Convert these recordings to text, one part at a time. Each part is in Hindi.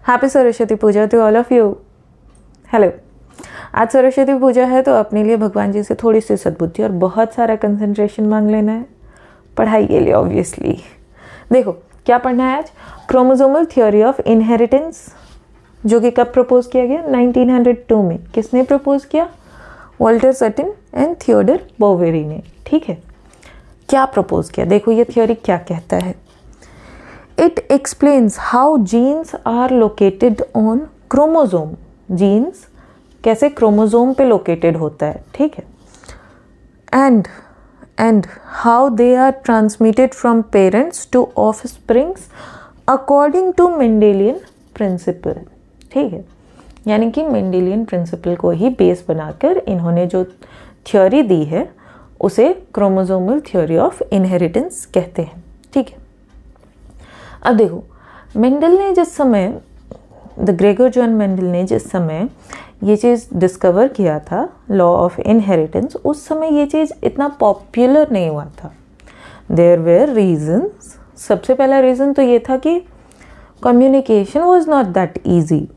Happy Saraswati Puja to all of you. Hello, आज सरस्वती पूजा है तो अपने लिए भगवान जी से थोड़ी सी सद्बुद्धि और बहुत सारा कंसंट्रेशन मांग लेना है पढ़ाई के लिए ऑब्वियसली। देखो क्या पढ़ना है आज, क्रोमोसोमल थ्योरी ऑफ इनहेरिटेंस, जो कि कब प्रपोज किया गया, 1902 में। किसने प्रपोज किया? Walter Sutton and Theodor Boveri ने। ठीक है, क्या प्रपोज किया, देखो ये थ्योरी क्या कहता है। It explains how genes are located on chromosome. Genes कैसे क्रोमोसोम पे लोकेटेड होता है, ठीक है, and how they are transmitted from parents to offsprings according to Mendelian principle. ठीक है, यानी कि मेंडेलियन प्रिंसिपल को ही बेस बनाकर इन्होंने जो थ्योरी दी है उसे क्रोमोसोमल थ्योरी ऑफ इनहेरिटेंस कहते हैं। ठीक है, अब देखो मेंडल ने जिस समय, द ग्रेगर जॉन मेंडल ने जिस समय ये चीज़ डिस्कवर किया था, लॉ ऑफ इनहेरिटेंस, उस समय ये चीज़ इतना पॉपुलर नहीं हुआ था। There were reasons. सबसे पहला रीज़न तो ये था कि communication was not that easy.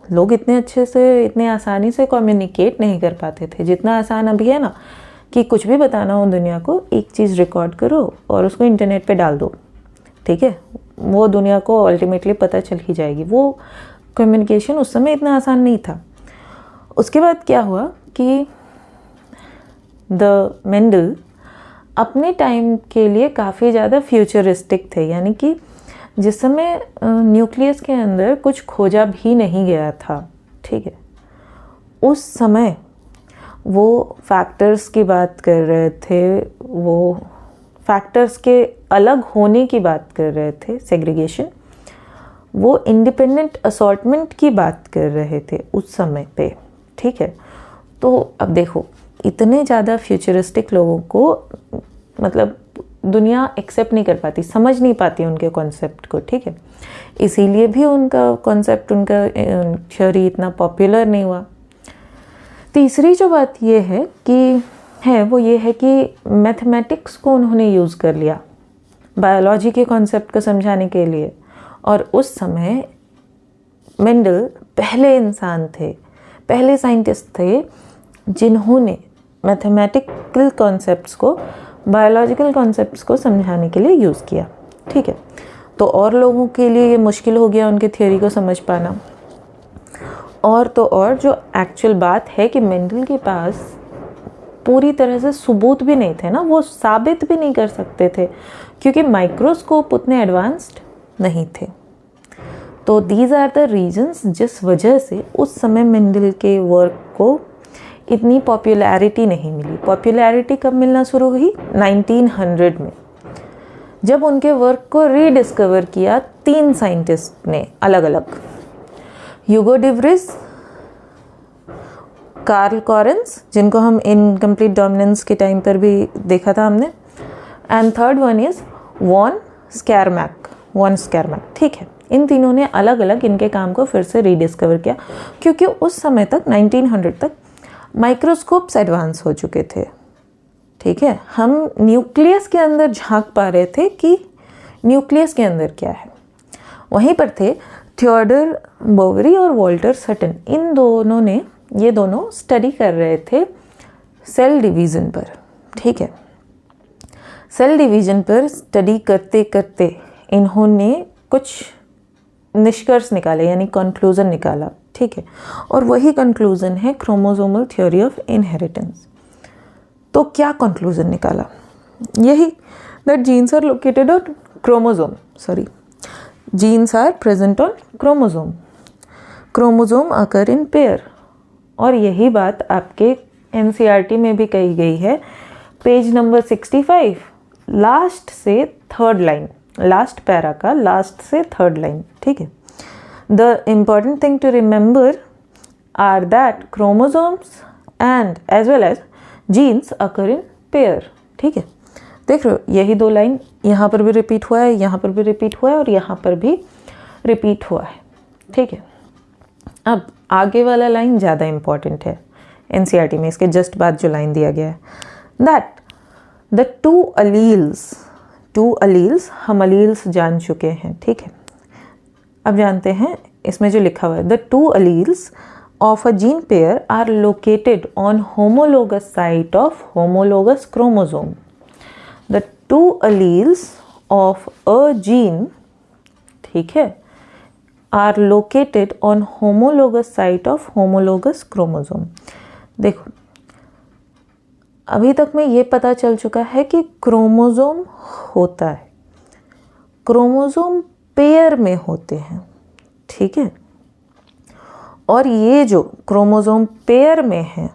लोग इतने अच्छे से, इतने आसानी से कम्युनिकेट नहीं कर पाते थे जितना आसान अभी है ना, कि कुछ भी बताना हो दुनिया को, एक चीज़ रिकॉर्ड करो और उसको इंटरनेट पे डाल दो, ठीक है, वो दुनिया को अल्टीमेटली पता चल ही जाएगी। वो कम्युनिकेशन उस समय इतना आसान नहीं था। उसके बाद क्या हुआ कि द मेंडल अपने टाइम के लिए काफ़ी ज़्यादा फ्यूचरिस्टिक थे, यानी कि जिस समय न्यूक्लियस के अंदर कुछ खोजा भी नहीं गया था, ठीक है, उस समय वो फैक्टर्स की बात कर रहे थे, वो फैक्टर्स के अलग होने की बात कर रहे थे, सेग्रीगेशन, वो इंडिपेंडेंट असॉर्टमेंट की बात कर रहे थे उस समय पे। ठीक है, तो अब देखो इतने ज़्यादा फ्यूचरिस्टिक लोगों को मतलब दुनिया एक्सेप्ट नहीं कर पाती, समझ नहीं पाती उनके कॉन्सेप्ट को। ठीक है, इसीलिए भी उनका कॉन्सेप्ट, उनका थ्योरी इतना पॉपुलर नहीं हुआ। तीसरी जो बात ये है कि वो ये है कि मैथमेटिक्स को उन्होंने यूज़ कर लिया बायोलॉजी के कॉन्सेप्ट को समझाने के लिए, और उस समय मेंडल पहले इंसान थे, पहले साइंटिस्ट थे जिन्होंने मैथमेटिकल कॉन्सेप्ट्स को बायोलॉजिकल कॉन्सेप्ट्स को समझाने के लिए यूज़ किया। ठीक है, तो और लोगों के लिए ये मुश्किल हो गया उनके थ्योरी को समझ पाना। और तो और जो एक्चुअल बात है कि मेंडल के पास पूरी तरह से सबूत भी नहीं थे ना, वो साबित भी नहीं कर सकते थे क्योंकि माइक्रोस्कोप उतने एडवांस्ड नहीं थे। तो दीज आर द रीजंस जिस वजह से उस समय मेंडल के वर्क को इतनी पॉपुलैरिटी नहीं मिली। पॉपुलैरिटी कब मिलना शुरू हुई? 1900 में, जब उनके वर्क को रीडिस्कवर किया 3 साइंटिस्ट ने अलग अलग, ह्यूगो डे व्रिज, कार्ल कॉरेंस, जिनको हम इनकम्प्लीट डोमिनेंस के टाइम पर भी देखा था हमने, एंड थर्ड वन इज वॉन स्कैरमैक। ठीक है, इन तीनों ने अलग अलग इनके काम को फिर से रीडिस्कवर किया क्योंकि उस समय तक 1900 तक माइक्रोस्कोप्स एडवांस हो चुके थे। ठीक है, हम न्यूक्लियस के अंदर झांक पा रहे थे कि न्यूक्लियस के अंदर क्या है। वहीं पर थे थियोडर बोवेरी और वॉल्टर सटिन, इन दोनों ने, ये दोनों स्टडी कर रहे थे सेल डिवीज़न पर। ठीक है, सेल डिवीज़न पर स्टडी करते करते इन्होंने कुछ निष्कर्ष निकाले, यानी कंक्लूज़न निकाला। ठीक है, और वही कंक्लूज़न है क्रोमोसोमल थ्योरी ऑफ इनहेरिटेंस। तो क्या कंक्लूज़न निकाला? यही, that genes are located on chromosome, genes are present on chromosome occur in pair. और यही बात आपके NCERT में भी कही गई है, पेज नंबर 65, लास्ट से थर्ड लाइन, लास्ट पैरा का लास्ट से थर्ड लाइन। ठीक है, the important thing to remember are that chromosomes and as well as genes occur in pair. ठीक है, देख रहे हो, यही 2 लाइन यहाँ पर भी रिपीट हुआ है, यहाँ पर भी रिपीट हुआ है और यहाँ पर भी रिपीट हुआ है। ठीक है, अब आगे वाला लाइन ज़्यादा इम्पॉर्टेंट है NCERT में, इसके जस्ट बाद जो लाइन दिया गया है, दैट द टू अलील्स, हम अलील्स जान चुके हैं। ठीक है, अब जानते हैं इसमें जो लिखा हुआ है, the two alleles of a gene pair are located on homologous site of homologous chromosome. The two alleles of a gene, ठीक है, are located on homologous site of homologous chromosome. देखो, अभी तक में ये पता चल चुका है कि क्रोमोसोम होता है, क्रोमोसोम पेयर में होते हैं, ठीक है। और ये जो क्रोमोसोम पेयर में हैं,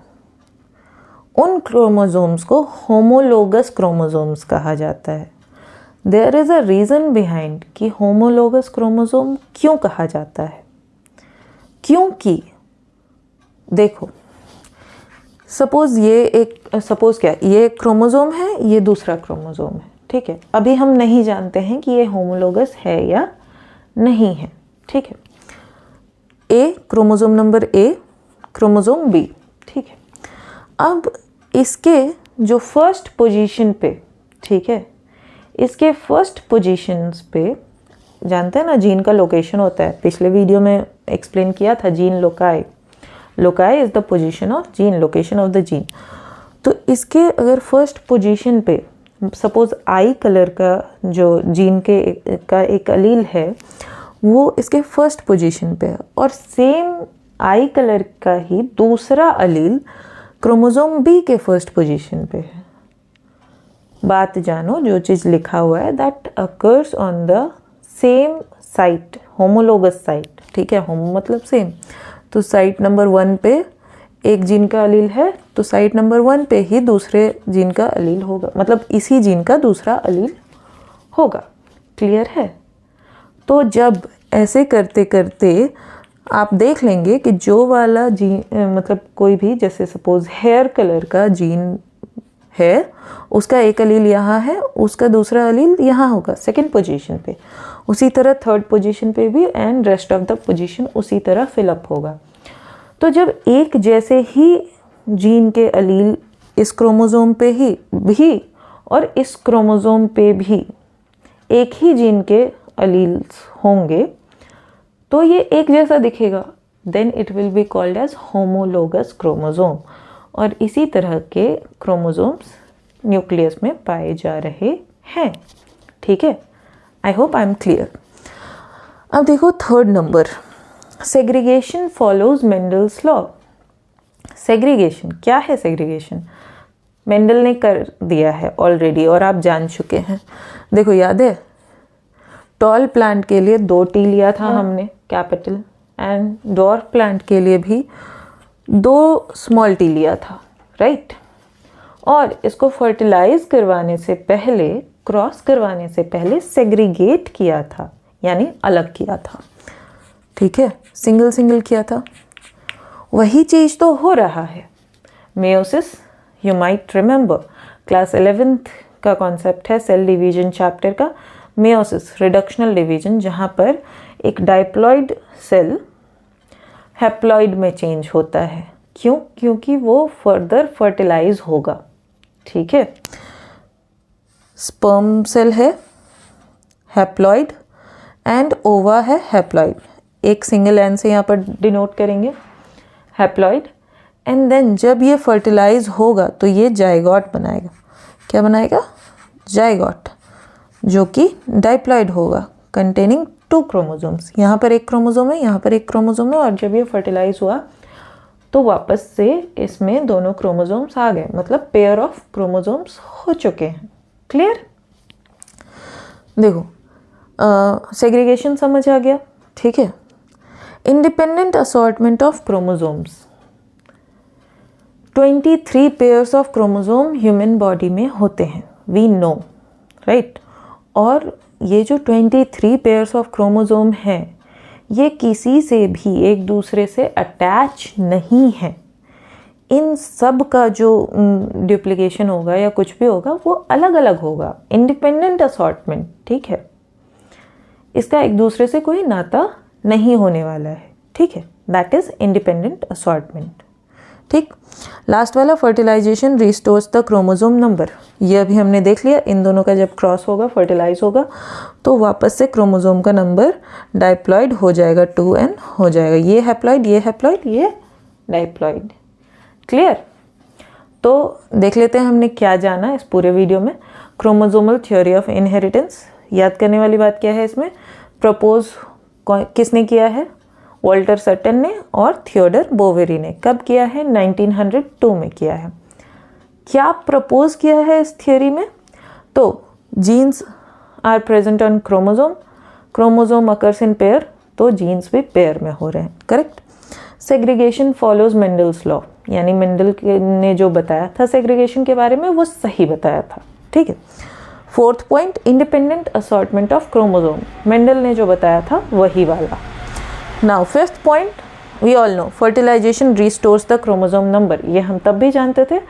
उन क्रोमोसोम्स को होमोलोगस क्रोमोसोम्स कहा जाता है। There is a reason behind कि होमोलोगस क्रोमोसोम क्यों कहा जाता है। क्योंकि देखो, सपोज़ ये क्रोमोसोम है, ये दूसरा क्रोमोसोम है, ठीक है। अभी हम नहीं जानते हैं कि ये होमोलोगस है या नहीं है, ठीक है। A chromosome number A, chromosome B, ठीक है। अब इसके जो फर्स्ट पोजीशन पे, ठीक है, इसके फर्स्ट पोजीशंस पे जानते हैं ना जीन का लोकेशन होता है। पिछले वीडियो में एक्सप्लेन किया था gene loci. Loci is the position of gene, location of the gene. तो इसके अगर फर्स्ट पोजीशन पे सपोज आई कलर का जो जीन का एक अलील है, वो इसके फर्स्ट पोजीशन पे है, और सेम आई कलर का ही दूसरा अलील क्रोमोसोम बी के फर्स्ट पोजीशन पे है। बात जानो, जो चीज़ लिखा हुआ है that occurs on the same site, homologous site, ठीक है। होमो मतलब सेम, तो साइट नंबर 1 पे एक जीन का अलील है, तो साइट नंबर 1 पे ही दूसरे जीन का अलील होगा, मतलब इसी जीन का दूसरा अलील होगा। क्लियर है? तो जब ऐसे करते करते आप देख लेंगे कि जो वाला जीन, मतलब कोई भी, जैसे सपोज हेयर कलर का जीन है, उसका एक अलील यहाँ है, उसका दूसरा अलील यहाँ होगा सेकंड पोजीशन पे। उसी तरह थर्ड पोजीशन पे भी, and rest of the position उसी तरह फिलअप होगा। तो जब एक जैसे ही जीन के अलील इस क्रोमोसोम पे ही भी और इस क्रोमोसोम पे भी एक ही जीन के अलील्स होंगे, तो ये एक जैसा दिखेगा, then it will be called as homologous chromosome. और इसी तरह के क्रोमोसोम्स न्यूक्लियस में पाए जा रहे हैं, ठीक है। I hope I am clear. अब देखो third number, segregation follows Mendel's law. Segregation क्या है? सेग्रीगेशन मेंडल ने कर दिया है ऑलरेडी और आप जान चुके हैं। देखो याद है, टॉल प्लांट के लिए 2 टी लिया था हमने कैपिटल, एंड डॉर्फ प्लांट के लिए भी 2 स्मॉल टी लिया था, राइट। और इसको फर्टिलाइज करवाने से पहले, क्रॉस करवाने से पहले सेग्रीगेट किया था, यानी अलग किया था, ठीक है, सिंगल सिंगल किया था। वही चीज़ तो हो रहा है meiosis. You might remember class 11th का कॉन्सेप्ट है सेल डिवीजन चैप्टर का, मेयोसिस रिडक्शनल डिवीजन, जहाँ पर एक डाइप्लॉइड सेल हैप्लॉइड में चेंज होता है। क्यों? क्योंकि वो फर्दर फर्टिलाइज होगा, ठीक है। स्पर्म सेल है हैप्लॉइड एंड ओवा है हैप्लॉइड, एक सिंगल एन से यहाँ पर डिनोट करेंगे हैप्लॉइड। एंड देन जब ये फर्टिलाइज होगा तो ये जाइगोट बनाएगा। क्या बनाएगा? जाइगोट, जो कि डाइप्लॉइड होगा, कंटेनिंग 2 क्रोमोसोम्स। यहाँ पर एक क्रोमोसोम है, यहाँ पर एक क्रोमोसोम है, और जब ये फर्टिलाइज हुआ तो वापस से इसमें दोनों क्रोमोसोम्स आ गए, मतलब पेयर ऑफ क्रोमोसोम्स हो चुके हैं। क्लियर? देखो सेग्रीगेशन समझ आ गया, ठीक है। Independent assortment of chromosomes, 23 pairs of chromosome human body में होते हैं, वी नो, राइट। और ये जो 23 पेयर्स ऑफ क्रोमोसोम हैं, ये किसी से भी एक दूसरे से अटैच नहीं है। इन सब का जो डुप्लीकेशन होगा या कुछ भी होगा वो अलग अलग होगा, इंडिपेंडेंट असॉर्टमेंट, ठीक है। इसका एक दूसरे से कोई नाता नहीं होने वाला है, ठीक है। That is independent assortment. ठीक। लास्ट वाला fertilisation restores the chromosome number, ये अभी हमने देख लिया। इन दोनों का जब क्रॉस होगा, फर्टिलाइज होगा, तो वापस से क्रोमोसोम का नंबर डाइप्लॉइड हो जाएगा, 2n हो जाएगा। ये हैप्लॉइड, ये हैप्लॉइड, ये डाइप्लॉइड। क्लियर? तो देख लेते हैं हमने क्या जाना इस पूरे वीडियो में। क्रोमोसोमल थ्योरी ऑफ इनहेरिटेंस, याद करने वाली बात क्या है इसमें, प्रपोज किसने किया है, वॉल्टर सटन ने और थियोडर बोवेरी ने। कब किया है? 1902 में किया है। क्या प्रपोज किया है इस थियोरी में? तो genes are present on chromosome, chromosome occurs in pair, तो जीन्स भी पेयर में हो रहे हैं। Correct. Segregation follows Mendel's law, यानी मेंडल ने जो बताया था सेग्रीगेशन के बारे में वो सही बताया था। ठीक है। Fourth point, independent assortment of chromosome, Mendel ने जो बताया था वही वाला। Now fifth point, we all know fertilisation restores the chromosome number, ये हम तब भी जानते थे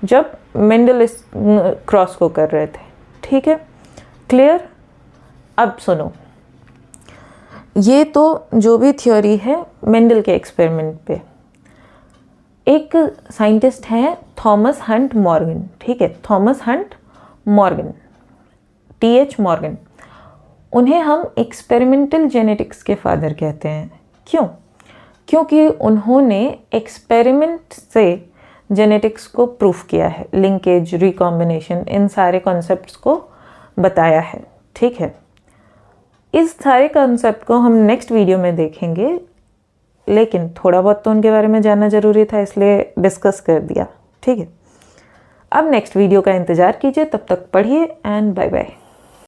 जब मेंडल इस क्रॉस को कर रहे थे। ठीक है, क्लियर? अब सुनो, ये तो जो भी थ्योरी है मेंडल के एक्सपेरिमेंट पे। एक साइंटिस्ट हैं थॉमस हंट मॉर्गन, ठीक है, Thomas Hunt Morgan, TH Morgan. उन्हें हम एक्सपेरिमेंटल जेनेटिक्स के फादर कहते हैं। क्यों? क्योंकि उन्होंने एक्सपेरिमेंट से जेनेटिक्स को प्रूफ किया है, लिंकेज, रिकॉम्बिनेशन, इन सारे कॉन्सेप्ट्स को बताया है। ठीक है, इस सारे कॉन्सेप्ट को हम नेक्स्ट वीडियो में देखेंगे, लेकिन थोड़ा बहुत तो उनके बारे में जानना ज़रूरी था, इसलिए डिस्कस कर दिया। ठीक है, अब नेक्स्ट वीडियो का इंतज़ार कीजिए, तब तक पढ़िए एंड बाय बाय।